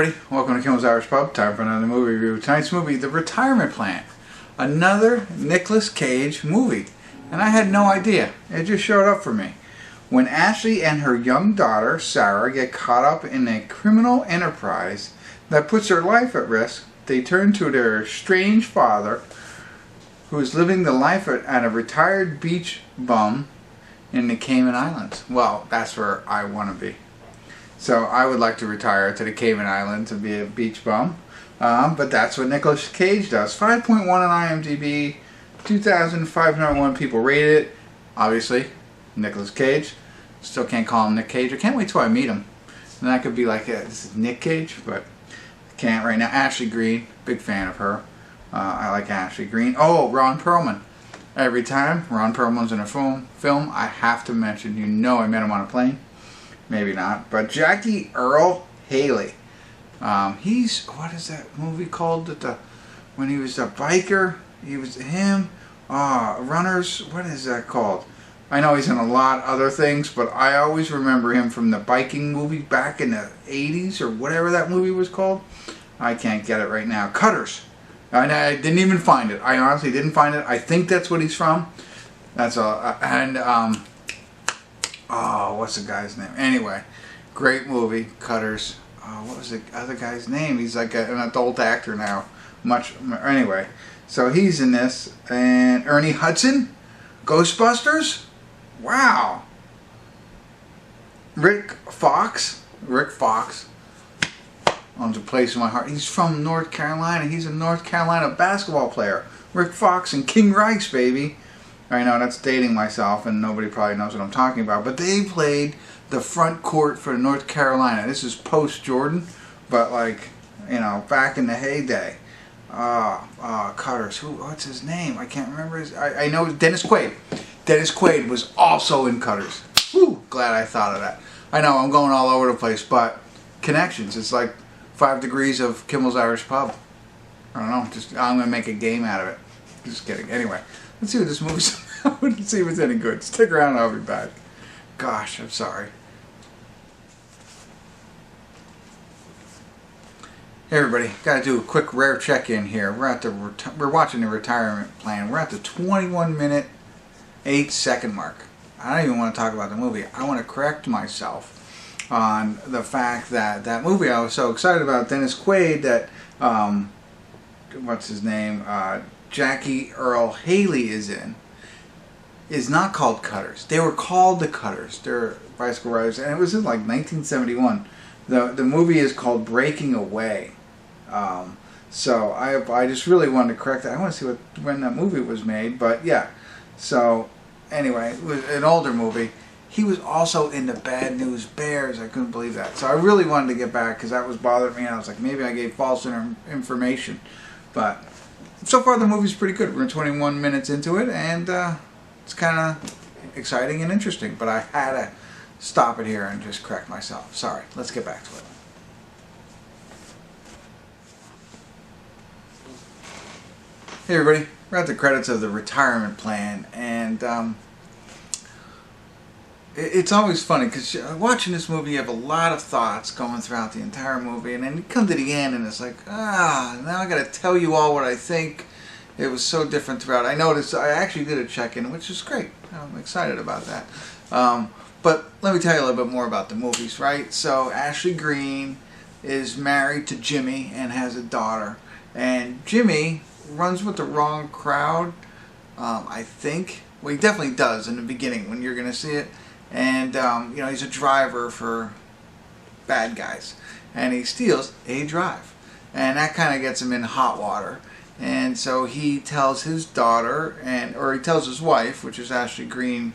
everybody, welcome to Kimmel's Irish Pub. Time for another movie review. Tonight's movie, The Retirement Plan. Another Nicolas Cage movie. And I had no idea. It just showed up for me. When Ashley and her young daughter, Sarah, get caught up in a criminal enterprise that puts their life at risk, they turn to their estranged father, who is living the life at a retired beach bum in the Cayman Islands. Well, that's where I want to be. So I would like to retire to the Cayman Islands and be a beach bum. But that's what Nicolas Cage does. 5.1 on IMDb, 2,501 people rated it. Obviously, Nicolas Cage. Still can't call him Nick Cage. I can't wait till I meet him. And that could be like, this is Nick Cage, but I can't right now. Ashley Greene, big fan of her. I like Ashley Greene. Oh, Ron Perlman. Every time Ron Perlman's in a film, I have to mention, I met him on a plane. Maybe not, but Jackie Earl Haley. He's, what is that movie called? When he was a biker, he was him. Runners. What is that called? I know he's in a lot of other things, but I always remember him from the biking movie back in the 80s or whatever that movie was called. I can't get it right now. Cutters. I didn't even find it. I honestly didn't find it. I think that's what he's from. That's all. What's the guy's name? Anyway, great movie, Cutters. What was the other guy's name? He's like an adult actor now. Anyway, so he's in this. And Ernie Hudson, Ghostbusters. Wow. Rick Fox owns a place in my heart. He's from North Carolina. He's a North Carolina basketball player. Rick Fox and King Rice, baby. I know that's dating myself, and nobody probably knows what I'm talking about. But they played the front court for North Carolina. This is post-Jordan, but back in the heyday. Cutters. What's his name? I can't remember I know Dennis Quaid. Dennis Quaid was also in Cutters. Whew, glad I thought of that. I know, I'm going all over the place, but connections. It's like 5 degrees of Kimmel's Irish Pub. I don't know, I'm going to make a game out of it. Just kidding. Anyway, let's see what this movie's about. Let's see if it's any good. Stick around, I'll be back. Gosh, I'm sorry. Hey everybody, got to do a quick rare check-in here. We're watching The Retirement Plan. We're at the 21-minute, 8-second mark. I don't even want to talk about the movie. I want to correct myself on the fact that movie I was so excited about, Dennis Quaid, that what's his name, Jackie Earl Haley is not called Cutters. They were called the Cutters. They're bicycle riders, and it was in like 1971. The movie is called Breaking Away. So I just really wanted to correct that. I want to see when that movie was made, but yeah. So anyway, it was an older movie. He was also in the Bad News Bears. I couldn't believe that. So I really wanted to get back because that was bothering me. And I was like, maybe I gave false information. But so far the movie's pretty good. We're 21 minutes into it, and it's kind of exciting and interesting. But I had to stop it here and just correct myself. Sorry. Let's get back to it. Hey everybody. We're at the credits of The Retirement Plan, and it's always funny because watching this movie you have a lot of thoughts going throughout the entire movie, and then you come to the end and it's like, now I got to tell you all what I think. It was so different throughout. I actually did a check-in, which is great. I'm excited about that. But let me tell you a little bit more about the movies, right? So Ashley Greene is married to Jimmy and has a daughter, and Jimmy runs with the wrong crowd, I think. Well, he definitely does in the beginning when you're going to see it. And, he's a driver for bad guys. And he steals a drive. And that kind of gets him in hot water. And so he tells his daughter, or he tells his wife, which is Ashley Greene,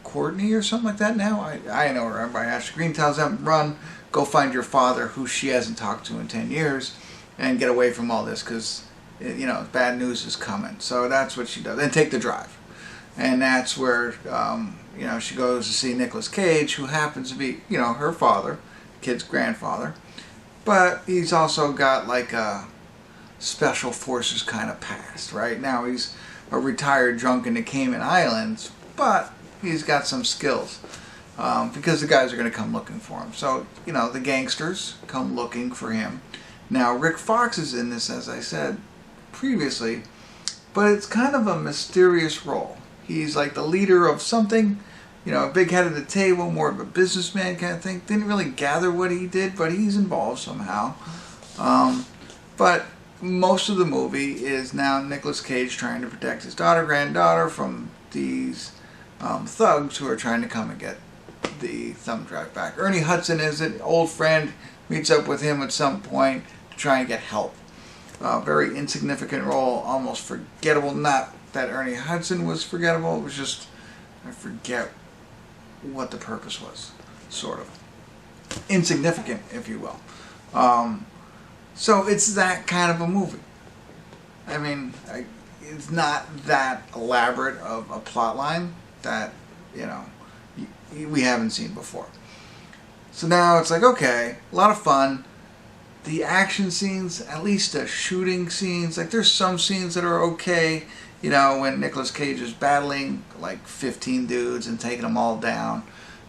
Courtney or something like that now. I know her by Ashley Greene, tells them, run, go find your father, who she hasn't talked to in 10 years, and get away from all this because, bad news is coming. So that's what she does. And take the drive. And that's where, she goes to see Nicolas Cage, who happens to be, her father, kid's grandfather. But he's also got like a special forces kind of past, right? Now he's a retired drunk in the Cayman Islands, but he's got some skills. because the guys are going to come looking for him. So, you know, the gangsters come looking for him. Now, Rick Fox is in this, as I said previously, but it's kind of a mysterious role. He's like the leader of something, you know, a big head of the table, more of a businessman kind of thing. Didn't really gather what he did, but he's involved somehow. But most of the movie is now Nicolas Cage trying to protect his granddaughter from these thugs who are trying to come and get the thumb drive back. Ernie Hudson is an old friend, meets up with him at some point to try and get help. Very insignificant role, almost forgettable. Not that Ernie Hudson was forgettable, it was just, I forget what the purpose was, sort of. Insignificant, if you will. So it's that kind of a movie. I mean, it's not that elaborate of a plot line that, you know, we haven't seen before. So now it's like, okay, a lot of fun. The action scenes, at least the shooting scenes, like there's some scenes that are okay, you know, when Nicolas Cage is battling like 15 dudes and taking them all down.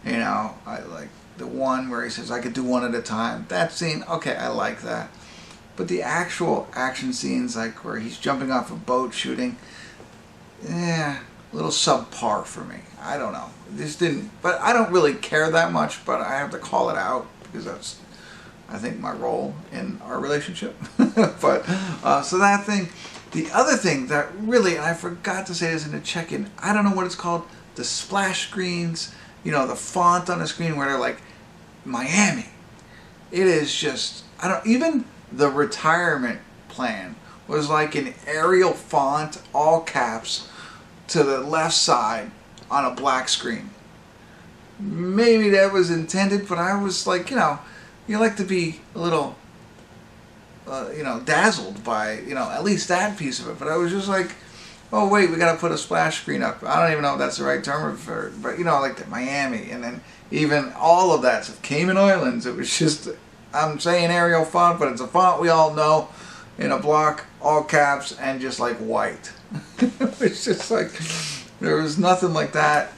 You know, I like the one where he says, I could do one at a time. That scene, okay, I like that. But the actual action scenes, like where he's jumping off a boat shooting, a little subpar for me. I don't know. This didn't, but I don't really care that much, but I have to call it out because that's, I think, my role in our relationship. But, so that thing. The other thing that really, and I forgot to say this in the check-in, I don't know what it's called, the splash screens, you know, the font on the screen where they're like, Miami. It is just, even the retirement plan was like an Arial font, all caps, to the left side on a black screen. Maybe that was intended, but I was like, you know, you like to be a little, you know, dazzled by, you know, at least that piece of it. But I was just like, oh wait, we got to put a splash screen up. I don't even know if that's the right term for it, but you know, like the Miami, and then even all of that stuff, Cayman Islands. It was just, I'm saying Arial font, but it's a font we all know, in a block, all caps, and just like white. It's just like, there was nothing like that.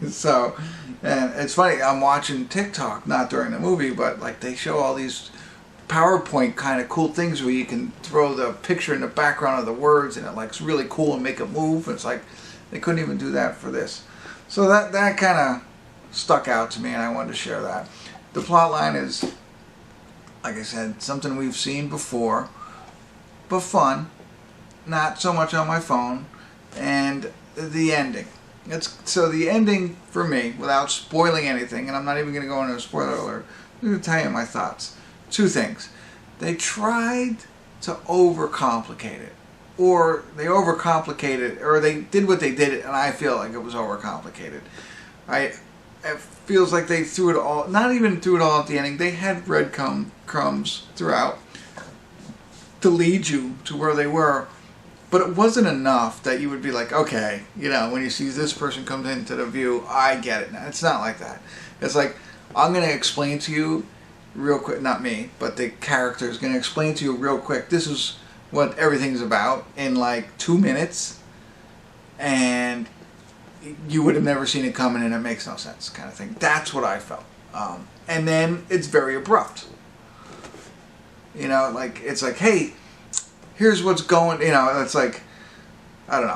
So, and it's funny, I'm watching TikTok, not during the movie, but like they show all these PowerPoint kind of cool things where you can throw the picture in the background of the words and it looks really cool and make it move. It's like they couldn't even do that for this. So that kind of stuck out to me, and I wanted to share that. The plot line is, like I said, something we've seen before, but fun. Not so much on my phone. And the ending. So the ending for me, without spoiling anything, and I'm not even going to go into a spoiler alert, I'm going to tell you my thoughts. Two things. They tried to overcomplicate it. Or they overcomplicated, or they did what they did, and I feel like it was overcomplicated. It feels like they threw it all, not even threw it all at the ending. They had breadcrumbs throughout to lead you to where they were. But it wasn't enough that you would be like, okay, you know, when you see this person comes into the view, I get it now. It's not like that. It's like, I'm going to explain to you real quick, not me, but the character is going to explain to you real quick, this is what everything's about in like 2 minutes, and you would have never seen it coming and it makes no sense kind of thing. That's what I felt. And then it's very abrupt. You know, like, it's like, hey, here's what's going, you know, it's like, I don't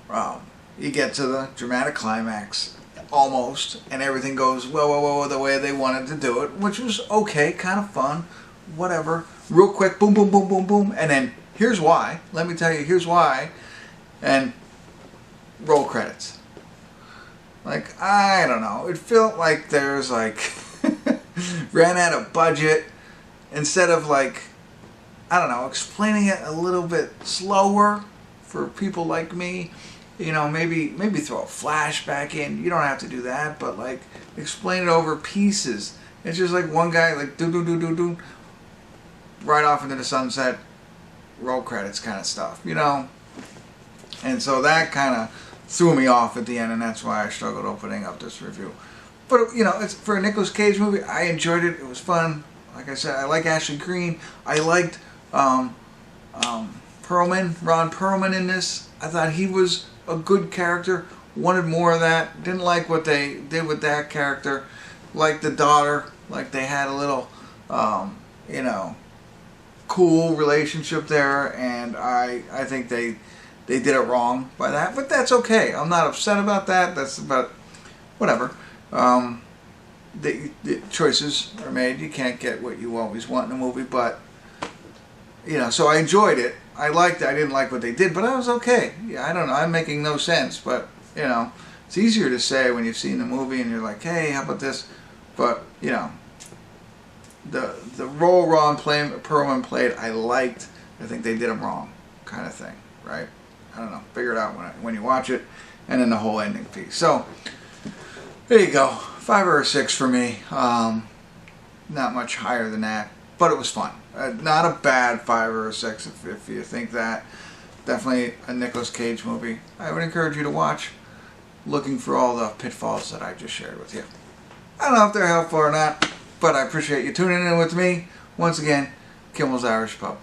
know, you get to the dramatic climax, almost, and everything goes, whoa, the way they wanted to do it, which was okay, kind of fun, whatever, real quick, boom, boom, boom, boom, boom, and then, here's why, let me tell you, here's why, and roll credits. Like, I don't know, it felt like there's like, ran out of budget, instead of like, I don't know, explaining it a little bit slower for people like me. You know, maybe throw a flashback in. You don't have to do that, but like explain it over pieces. It's just like one guy like do right off into the sunset, roll credits kind of stuff, you know. And so that kind of threw me off at the end, and that's why I struggled opening up this review. But you know, it's for a Nicolas Cage movie. I enjoyed it. It was fun. Like I said, I like Ashley Greene. I liked Ron Perlman in this. I thought he was a good character. Wanted more of that. Didn't like what they did with that character. Like the daughter, like they had a little, you know, cool relationship there, and I think they did it wrong by that. But that's okay. I'm not upset about that. That's about whatever. The choices are made. You can't get what you always want in a movie, but you know. So I enjoyed it. I liked it. I didn't like what they did, but I was okay. Yeah, I don't know. I'm making no sense, but you know, it's easier to say when you've seen the movie and you're like, hey, how about this? But you know, the role Ron Perlman played, I liked. I think they did him wrong, kind of thing, right? I don't know. Figure it out when you watch it, and then the whole ending piece. So there you go. 5 or a 6 for me. Not much higher than that, but it was fun. Not a bad 5 or a 6 if you think that. Definitely a Nicolas Cage movie. I would encourage you to watch, looking for all the pitfalls that I just shared with you. I don't know if they're helpful or not, but I appreciate you tuning in with me. Once again, Kimmel's Irish Pub.